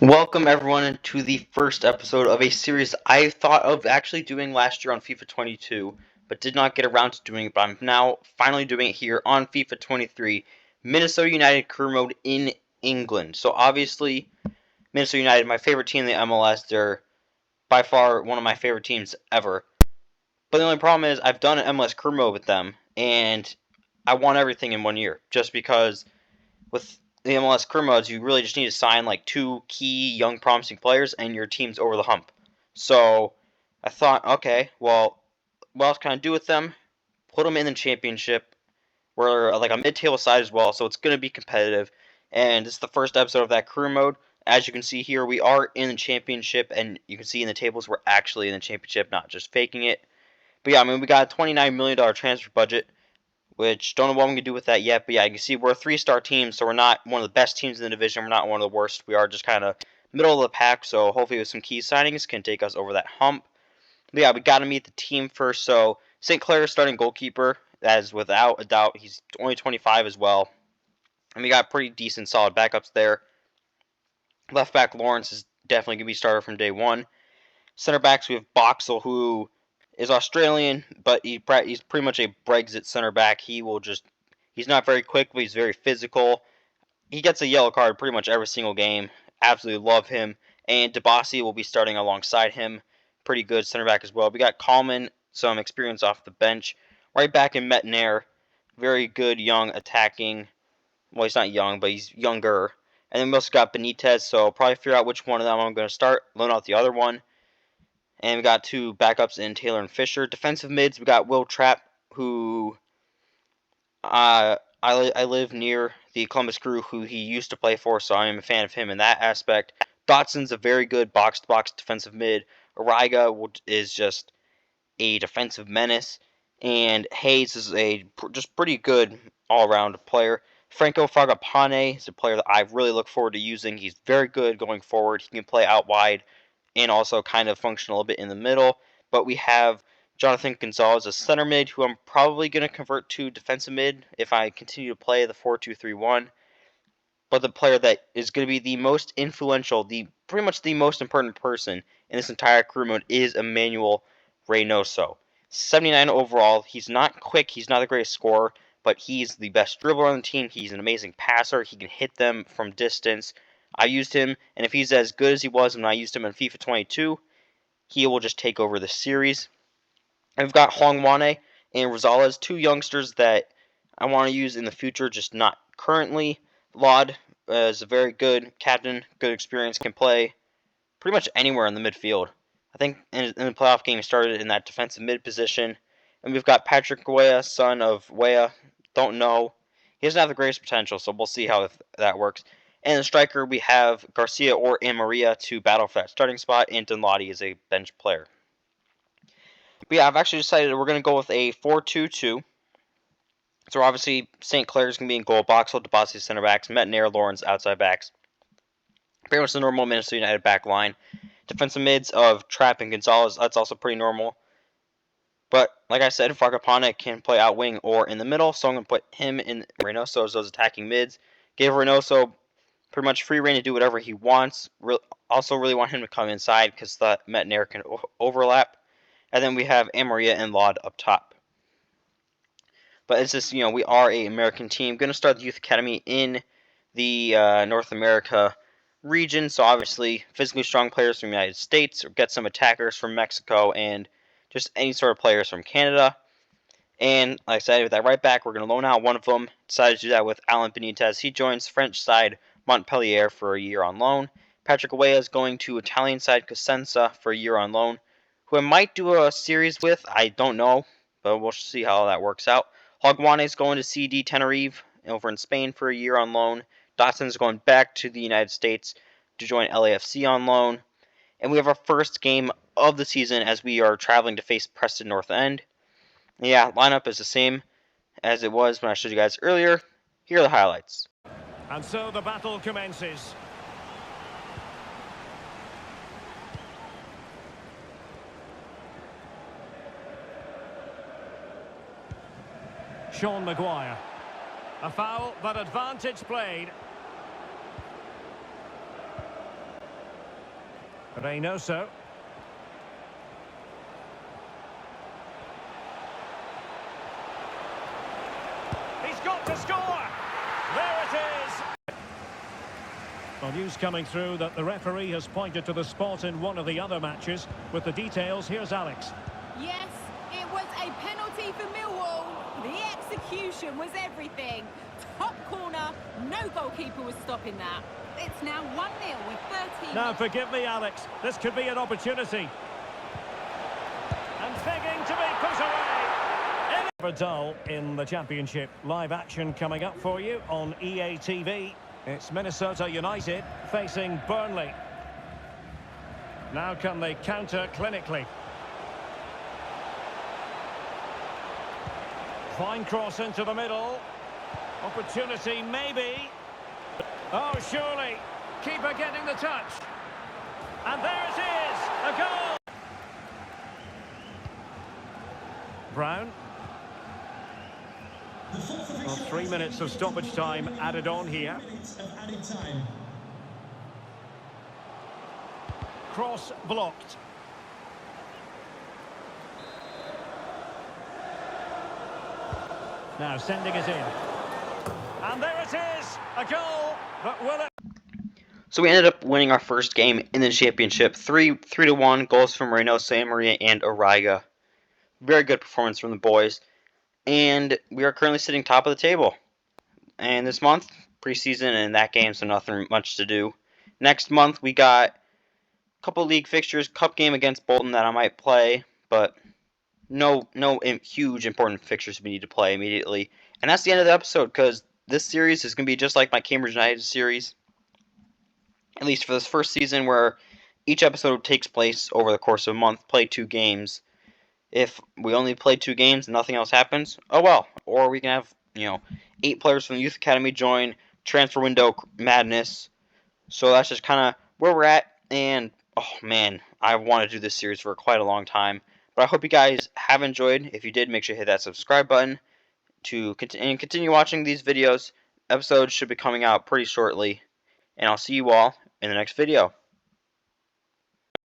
Welcome everyone to the first episode of a series I thought of actually doing last year on FIFA 22, but did not get around to doing it, but I'm now finally doing it here on FIFA 23, Minnesota United career mode in England. So obviously, Minnesota United, my favorite team in the MLS, they're by far one of my favorite teams ever. But the only problem is I've done an MLS career mode with them, and I won everything in 1 year, just because with the MLS career modes, you really just need to sign like two key young promising players and your team's over the hump. So I thought, okay, well, what else can I do with them? Put them in the championship. We're like a mid-table side as well, so it's going to be competitive. And this is the first episode of that career mode. As you can see here, we are in the championship, and you can see in the tables we're actually in the championship, not just faking it. But yeah, I mean, we got a $29 million transfer budget, which don't know what I'm going to do with that yet. But yeah, you can see we're a three-star team, so we're not one of the best teams in the division. We're not one of the worst. We are just kind of middle of the pack, so hopefully with some key signings can take us over that hump. But yeah, we got to meet the team first. So St. Clair is starting goalkeeper. That is without a doubt. He's only 25 as well. And we got pretty decent, solid backups there. Left back Lawrence is definitely going to be starter from day one. Center backs, we have Boxall, who is Australian, but he's pretty much a Brexit center back. He's not very quick, but he's very physical. He gets a yellow card pretty much every single game. Absolutely love him. And Debasi will be starting alongside him. Pretty good center back as well. We got Coleman, some experience off the bench. Right back in Metnair, very good young attacking. Well, he's not young, but he's younger. And then we also got Benitez, so I'll probably figure out which one of them I'm going to start, loan out the other one. And we got two backups in Taylor and Fisher. Defensive mids, we got Will Trapp, who I live near the Columbus Crew, who he used to play for, so I am a fan of him in that aspect. Dotson's a very good box-to-box defensive mid. Ariga is just a defensive menace. And Hayes is a just pretty good all-around player. Franco Fragapane is a player that I really look forward to using. He's very good going forward. He can play out wide and also kind of function a little bit in the middle. But we have Jonathan Gonzalez as center mid, who I'm probably going to convert to defensive mid if I continue to play the 4-2-3-1. But the player that is going to be the most influential, pretty much the most important person in this entire career mode is Emmanuel Reynoso. 79 overall. He's not quick. He's not the greatest scorer, but he's the best dribbler on the team. He's an amazing passer. He can hit them from distance. I used him, and if he's as good as he was when I used him in FIFA 22, he will just take over the series. And we've got Hongwane and Rosales, two youngsters that I want to use in the future, just not currently. Laud is a very good captain, good experience, can play pretty much anywhere in the midfield. I think in the playoff game he started in that defensive mid position. And we've got Patrick Weah, son of Weah. Don't know. He doesn't have the greatest potential, so we'll see how that works. And the striker, we have Garcia or Maria to battle for that starting spot, and Dunlawdy is a bench player. But yeah, I've actually decided we're going to go with a 4-2-2. So obviously, St. Clair's going to be in goal, Boxall, Debasi center backs, Metnair, Lawrence outside backs. Pretty much the normal Minnesota United back line. Defensive mids of Trapp and Gonzalez, that's also pretty normal. But like I said, Fragapane can play out wing or in the middle, so I'm going to put him in Reynoso as those attacking mids. Gave Reynoso pretty much free reign to do whatever he wants. Also really want him to come inside because the Metnair can overlap. And then we have Amaria and Laud up top. But it's just, we are an American team. Going to start the Youth Academy in the North America region. So obviously, physically strong players from the United States, or get some attackers from Mexico, and just any sort of players from Canada. And like I said, with that right back, we're going to loan out one of them. Decided to do that with Alan Benitez. He joins French side Montpellier for a year on loan. Patrick Weah is going to Italian side Cosenza for a year on loan, who I might do a series with. I don't know, but we'll see how that works out. Hongwane is going to CD Tenerife over in Spain for a year on loan. Dotson is going back to the United States to join LAFC on loan. And we have our first game of the season as we are traveling to face Preston North End. Yeah, lineup is the same as it was when I showed you guys earlier. Here are the highlights. And so the battle commences. Sean Maguire. A foul, but advantage played. Reynoso. He's got to score! There it is! Well, news coming through that the referee has pointed to the spot in one of the other matches. With the details, here's Alex. Yes, it was a penalty for Millwall. The execution was everything. Top corner, no goalkeeper was stopping that. It's now 1-0 with 13. Now, forgive me, Alex. This could be an opportunity. And begging to be put away. Never dull in the Championship. Live action coming up for you on EA TV. It's Minnesota United facing Burnley. Now can they counter clinically? Fine cross into the middle. Opportunity, maybe. Oh, surely. Keeper getting the touch. And there it is. A goal. Brown. Well, 3 minutes of stoppage time added on here. Cross blocked. Now sending it in. And there it is! A goal! But will it... So we ended up winning our first game in the championship. 3-1 goals from Reynoso, Maria, and Origa. Very good performance from the boys. And we are currently sitting top of the table. And this month, preseason and that game, so nothing much to do. Next month, we got a couple league fixtures, cup game against Bolton that I might play, but no huge important fixtures we need to play immediately. And that's the end of the episode, because this series is going to be just like my Cambridge United series, at least for this first season, where each episode takes place over the course of a month, play 2 games. If we only play 2 games and nothing else happens, oh well. Or we can have, 8 players from the youth academy join, transfer window madness. So that's just kind of where we're at. And, oh man, I want to do this series for quite a long time. But I hope you guys have enjoyed. If you did, make sure to hit that subscribe button to continue watching these videos. Episodes should be coming out pretty shortly. And I'll see you all in the next video.